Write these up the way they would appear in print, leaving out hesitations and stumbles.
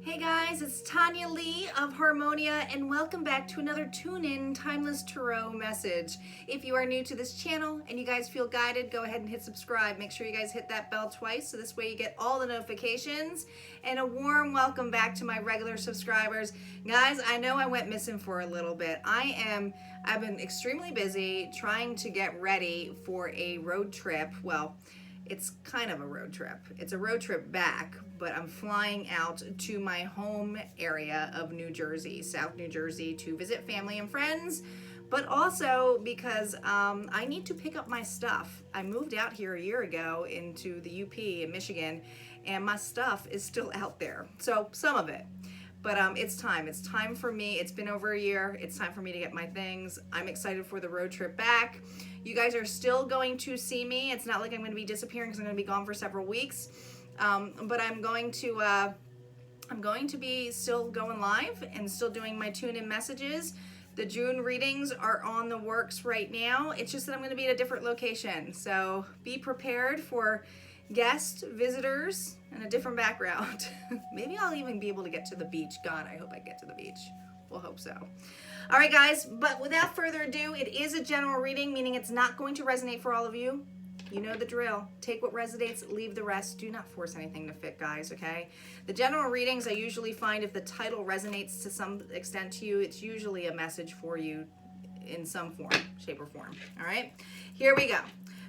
Hey guys, it's Tanya Lee of Harmonia, and welcome back to another Tune-In Timeless Tarot message. If you are new to this channel and you guys feel guided, go ahead and hit subscribe. Make sure you guys hit that bell twice so this way you get all the notifications. And a warm welcome back to my regular subscribers. Guys, I know I went missing for a little bit. I've been extremely busy trying to get ready for a road trip. Well, it's kind of a road trip. It's a road trip back, but I'm flying out to my home area of New Jersey, South New Jersey, to visit family and friends, but also because I need to pick up my stuff. I moved out here a year ago into the UP in Michigan, and my stuff is still out there. So some of it. But it's time. It's time for me. It's been over a year. It's time for me to get my things. I'm excited for the road trip back. You guys are still going to see me. It's not like I'm going to be disappearing because I'm going to be gone for several weeks. But I'm going to be still going live and still doing my tune-in messages. The June readings are on the works right now. It's just that I'm going to be at a different location. So be prepared for guest visitors and a different background. Maybe I'll even be able to get to the beach. God, I hope I get to the beach. We'll hope so. All right, guys, but without further ado, it is a general reading, meaning it's not going to resonate for all of you. You know the drill. Take what resonates, leave the rest. Do not force anything to fit, guys, okay? The general readings, I usually find if the title resonates to some extent to you, it's usually a message for you in some form, shape, or form, all right? Here we go.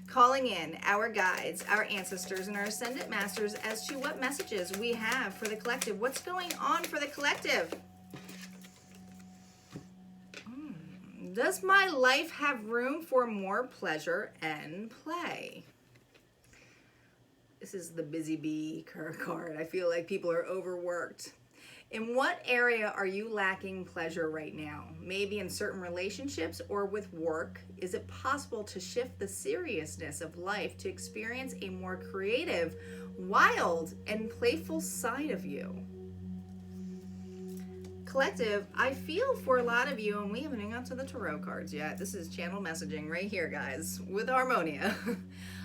Calling in our guides, our ancestors, and our ascendant masters as to what messages we have for the collective. What's going on for the collective? Does my life have room for more pleasure and play? This is the busy bee card. I feel like people are overworked. In what area are you lacking pleasure right now? Maybe in certain relationships or with work? Is it possible to shift the seriousness of life to experience a more creative, wild, and playful side of you? Collective, I feel for a lot of you, and we haven't even got to the tarot cards yet. This is channel messaging right here, guys, with Harmonia.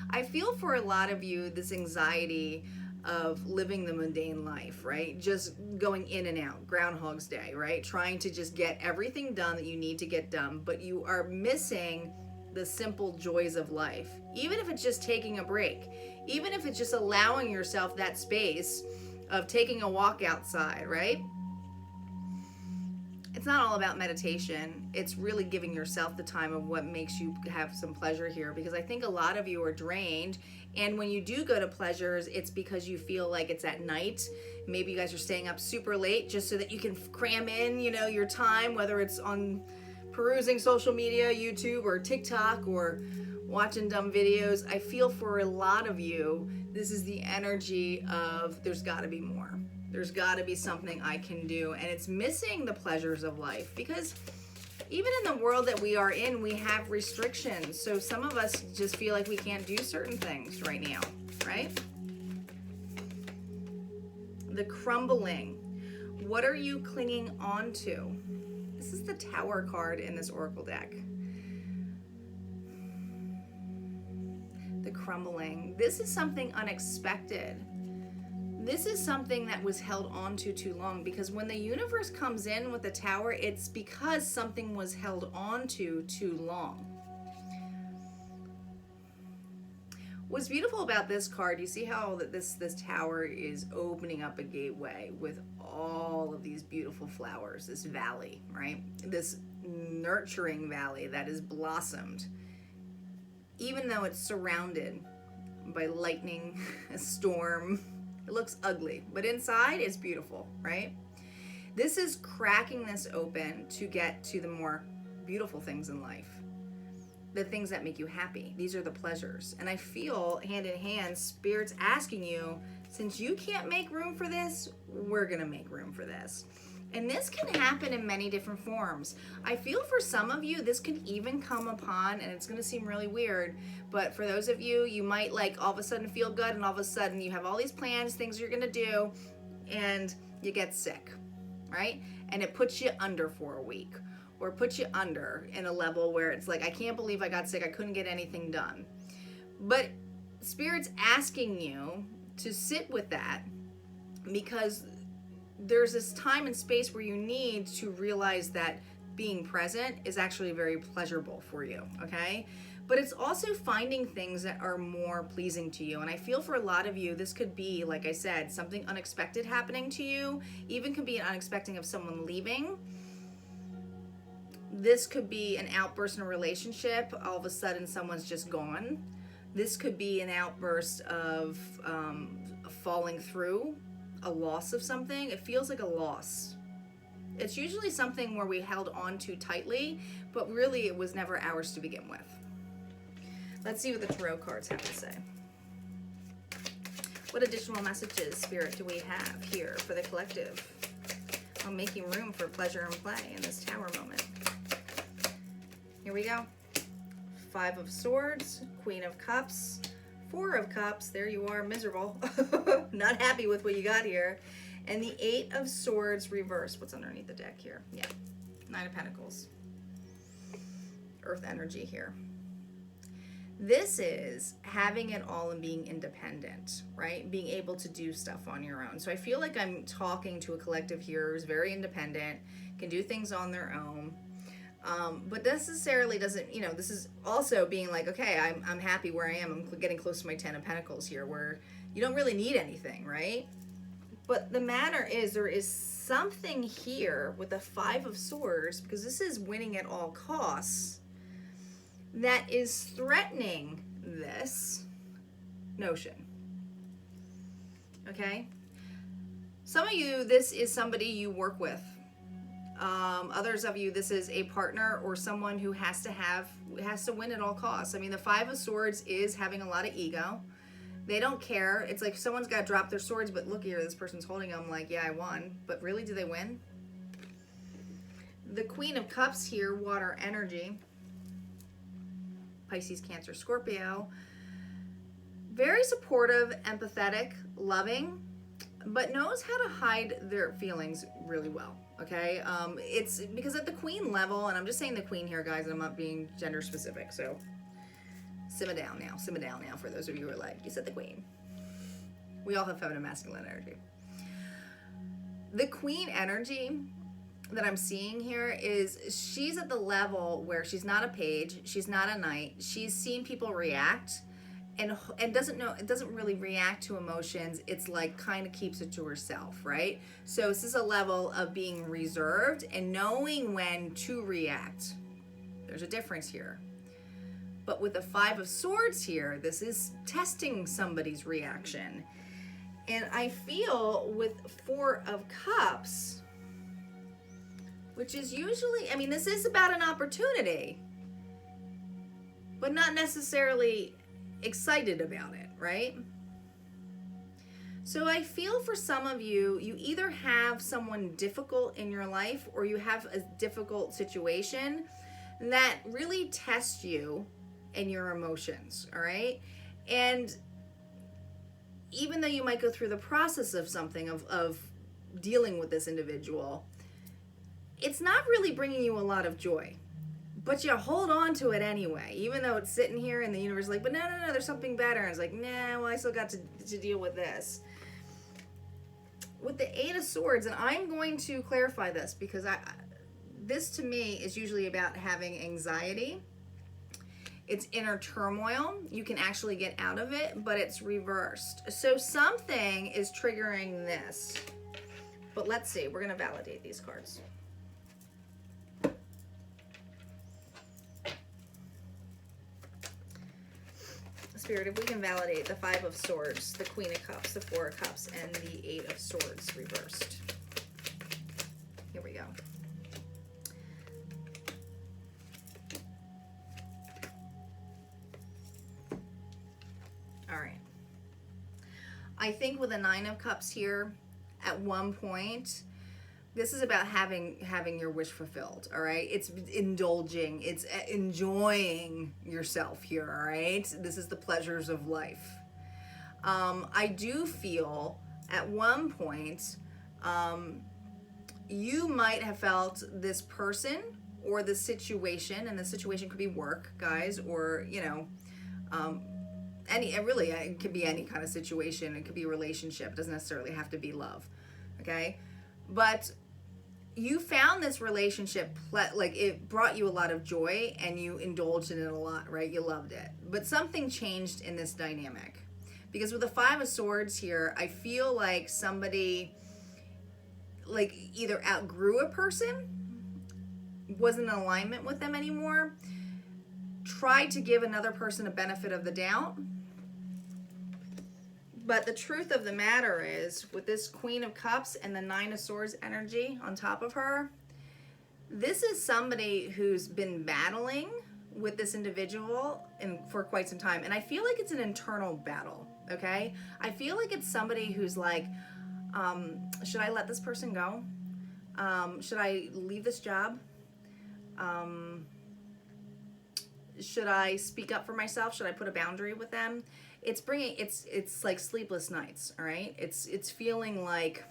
I feel for a lot of you this anxiety of living the mundane life, right? Just going in and out, Groundhog's Day, right? Trying to just get everything done that you need to get done, but you are missing the simple joys of life. Even if it's just taking a break, even if it's just allowing yourself that space of taking a walk outside, right? It's not all about meditation. It's really giving yourself the time of what makes you have some pleasure here, because I think a lot of you are drained, and when you do go to pleasures, it's because you feel like it's at night. Maybe you guys are staying up super late just so that you can cram in, your time, whether it's on perusing social media, YouTube or TikTok, or watching dumb videos. I feel for a lot of you, this is the energy of there's got to be more. There's got to be something I can do, and it's missing the pleasures of life, because even in the world that we are in, we have restrictions. So some of us just feel like we can't do certain things right now, right? The crumbling. What are you clinging on to? This is the Tower card in this oracle deck. The crumbling. This is something unexpected. This is something that was held on to too long, because when the universe comes in with the Tower, it's because something was held on to too long. What's beautiful about this card, you see how that this Tower is opening up a gateway with all of these beautiful flowers, this valley, right? This nurturing valley that is blossomed, even though it's surrounded by lightning, a storm. It looks ugly, but inside it's beautiful, right? This is cracking this open to get to the more beautiful things in life, the things that make you happy. These are the pleasures. And I feel hand in hand, Spirit's asking you, since you can't make room for this, we're gonna make room for this. And this can happen in many different forms. I feel for some of you, this can even come upon, and it's gonna seem really weird, but for those of you, you might like all of a sudden feel good, and all of a sudden you have all these plans, things you're gonna do, and you get sick, right? And it puts you under for a week, or puts you under in a level where it's like, I can't believe I got sick, I couldn't get anything done. But Spirit's asking you to sit with that, because there's this time and space where you need to realize that being present is actually very pleasurable for you, okay? But it's also finding things that are more pleasing to you. And I feel for a lot of you, this could be, like I said, something unexpected happening to you. Even could be an unexpected of someone leaving. This could be an outburst in a relationship. All of a sudden, someone's just gone. This could be an outburst of falling through, a loss of something. It feels like a loss. It's usually something where we held on too tightly, but really it was never ours to begin with. Let's see what the tarot cards have to say. What additional messages, Spirit, do we have here for the collective on making room for pleasure and play in this Tower moment? Here we go. 5 of Swords, Queen of Cups, 4 of Cups. There you are, miserable. Not happy with what you got here. And the 8 of Swords reversed. What's underneath the deck here? Yeah, 9 of Pentacles. Earth energy here. This is having it all and being independent, right? Being able to do stuff on your own. So I feel like I'm talking to a collective here who's very independent, can do things on their own. But necessarily doesn't, you know, this is also being like, okay, I'm happy where I am. I'm getting close to my 10 of Pentacles here, where you don't really need anything, right? But the matter is, there is something here with the 5 of Swords, because this is winning at all costs, that is threatening this notion. Okay? Some of you, this is somebody you work with. Others of you, this is a partner or someone who has to win at all costs. I mean, the 5 of Swords is having a lot of ego. They don't care. It's like someone's got to drop their swords, but look here, this person's holding them like, yeah, I won. But really, do they win? The Queen of Cups here, water energy. Pisces, Cancer, Scorpio. Very supportive, empathetic, loving, but knows how to hide their feelings really well. Okay, it's because at the Queen level, and I'm just saying the Queen here, guys, and I'm not being gender specific, so simmer down now for those of you who are like, you said the Queen. We all have feminine, masculine energy. The Queen energy that I'm seeing here is she's at the level where she's not a page, she's not a knight, she's seen people react and doesn't really react to emotions. It's like kind of keeps it to herself, right? So this is a level of being reserved and knowing when to react. There's a difference here. But with the 5 of Swords here, this is testing somebody's reaction. And I feel with 4 of Cups, which is usually, I mean, this is about an opportunity, but not necessarily excited about it, right? So I feel for some of you, you either have someone difficult in your life or you have a difficult situation that really tests you and your emotions, all right? And even though you might go through the process of something, of dealing with this individual, it's not really bringing you a lot of joy. But you hold on to it anyway, even though it's sitting here in the universe like, but no, there's something better. And it's like, nah, well, I still got to deal with this. With the 8 of Swords, and I'm going to clarify this because this to me is usually about having anxiety. It's inner turmoil. You can actually get out of it, but it's reversed. So something is triggering this. But let's see, we're going to validate these cards. Spirit, if we can validate the 5 of Swords, the Queen of Cups, the 4 of Cups, and the 8 of Swords reversed. Here we go. All right. I think with the 9 of Cups here, at one point, this is about having your wish fulfilled, all right? It's indulging, it's enjoying yourself here, all right? This is the pleasures of life. I do feel at one point, you might have felt this person or the situation, and the situation could be work, guys, or, you know, it could be any kind of situation. It could be a relationship. It doesn't necessarily have to be love, okay? But you found this relationship, like it brought you a lot of joy and you indulged in it a lot, right? You loved it. But something changed in this dynamic. Because with the Five of Swords here, I feel like somebody like either outgrew a person, wasn't in alignment with them anymore, tried to give another person a benefit of the doubt. But the truth of the matter is, with this Queen of Cups and the Nine of Swords energy on top of her, this is somebody who's been battling with this individual for quite some time. And I feel like it's an internal battle, okay? I feel like it's somebody who's like, should I let this person go? Should I leave this job? Should I speak up for myself? Should I put a boundary with them? It's like sleepless nights, all right? It's feeling like,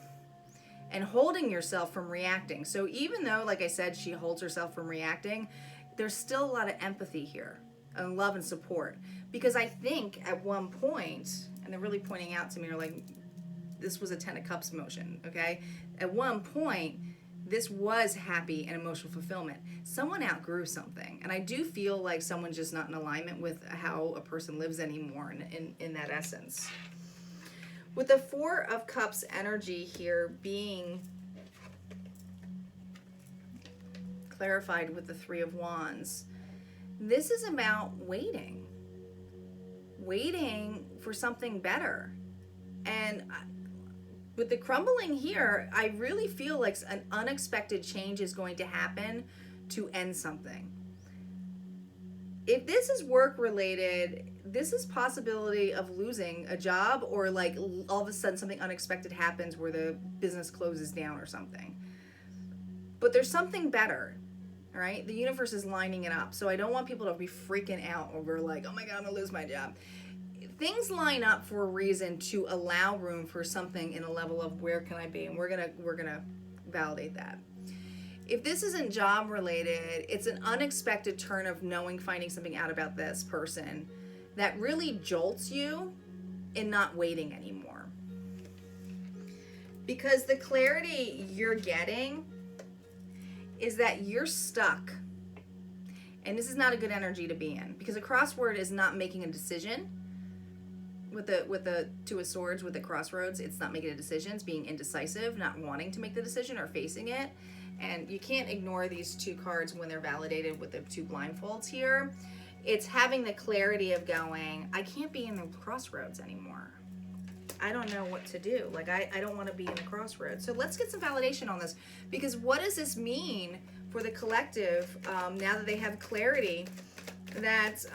and holding yourself from reacting. So even though, like I said, she holds herself from reacting, there's still a lot of empathy here and love and support. Because I think at one point, and they're really pointing out to me, are like, this was a Ten of Cups motion, okay? At one point, this was happy and emotional fulfillment. Someone outgrew something. And I do feel like someone's just not in alignment with how a person lives anymore in that essence. With the Four of Cups energy here being clarified with the Three of Wands, this is about waiting for something better. And with the crumbling here, I really feel like an unexpected change is going to happen to end something. If this is work related, this is possibility of losing a job, or like all of a sudden something unexpected happens where the business closes down or something. But there's something better, right? The universe is lining it up. So I don't want people to be freaking out over like, oh my God, I'm gonna lose my job. Things line up for a reason to allow room for something in a level of where can I be, and we're gonna validate that. If this isn't job related, it's an unexpected turn of finding something out about this person that really jolts you in not waiting anymore. Because the clarity you're getting is that you're stuck, and this is not a good energy to be in, because a crossword is not making a decision. With the Two of Swords, with the crossroads, it's not making a decision. It's being indecisive, not wanting to make the decision or facing it. And you can't ignore these two cards when they're validated with the two blindfolds here. It's having the clarity of going, I can't be in the crossroads anymore. I don't know what to do. Like, I don't want to be in the crossroads. So let's get some validation on this, because what does this mean for the collective now that they have clarity that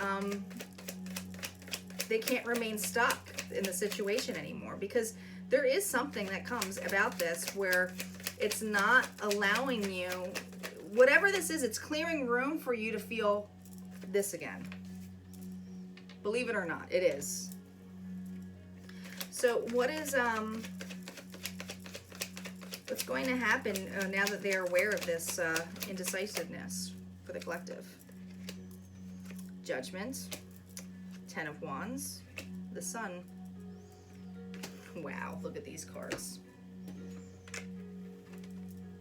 they can't remain stuck in the situation anymore? Because there is something that comes about this where it's not allowing you, whatever this is, it's clearing room for you to feel this again. Believe it or not, it is. So what is what's going to happen now that they are aware of this indecisiveness for the collective? Judgment, Ten of Wands, the Sun. Wow, look at these cards.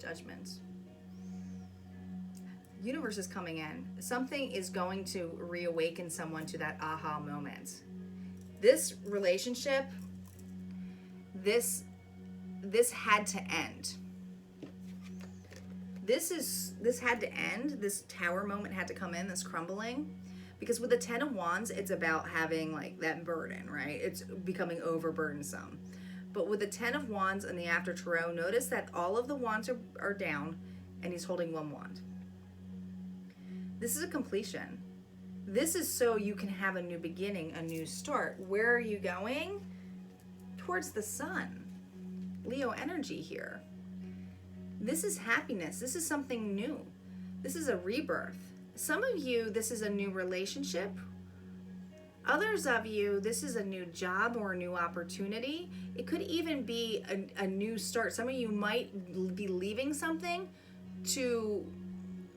Judgment. Universe is coming in. Something is going to reawaken someone to that aha moment. This relationship, this had to end. This had to end. This tower moment had to come in, this crumbling. Because with the Ten of Wands, it's about having like that burden, right? It's becoming overburdensome. But with the Ten of Wands and the After Tarot, notice that all of the wands are down and he's holding one wand. This is a completion. This is so you can have a new beginning, a new start. Where are you going? Towards the sun. Leo energy here. This is happiness. This is something new. This is a rebirth. Some of you, this is a new relationship. Others of you, this is a new job or a new opportunity. It could even be a new start. Some of you might be leaving something to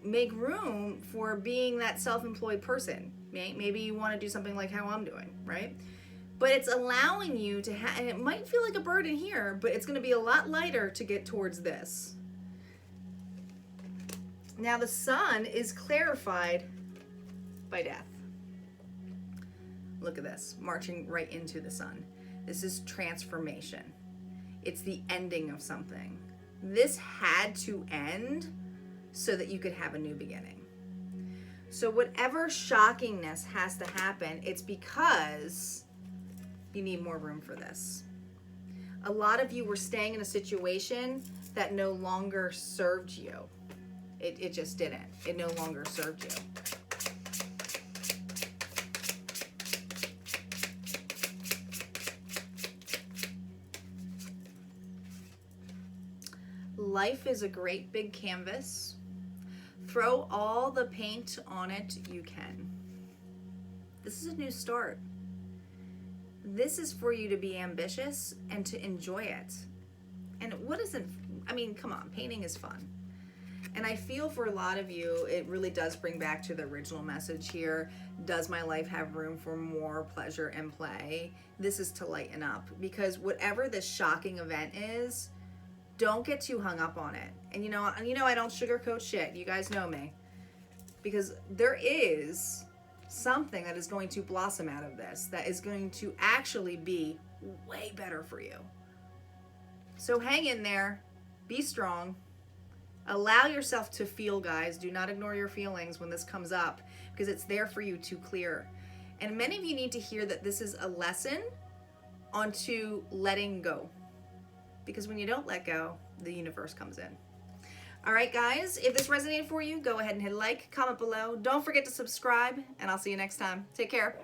make room for being that self-employed person. Maybe you want to do something like how I'm doing, right? but it's allowing you to have, and it might feel like a burden here, but it's going to be a lot lighter to get towards this. Now the sun is clarified by death. Look at this, marching right into the sun. This is transformation. It's the ending of something. This had to end so that you could have a new beginning. So whatever shockingness has to happen, it's because you need more room for this. A lot of you were staying in a situation that no longer served you. It just didn't. It no longer served you. Life is a great big canvas. Throw all the paint on it you can. This is a new start. This is for you to be ambitious and to enjoy it. And what isn't, I mean, come on, painting is fun. And I feel for a lot of you, it really does bring back to the original message here. Does my life have room for more pleasure and play? This is to lighten up, because whatever this shocking event is, don't get too hung up on it. And you know I don't sugarcoat shit. You guys know me. Because there is something that is going to blossom out of this that is going to actually be way better for you. So hang in there. Be strong. Allow yourself to feel, guys. Do not ignore your feelings when this comes up, because it's there for you to clear. And many of you need to hear that this is a lesson onto letting go. Because when you don't let go, the universe comes in. All right, guys, if this resonated for you, go ahead and hit like, comment below. Don't forget to subscribe, and I'll see you next time. Take care.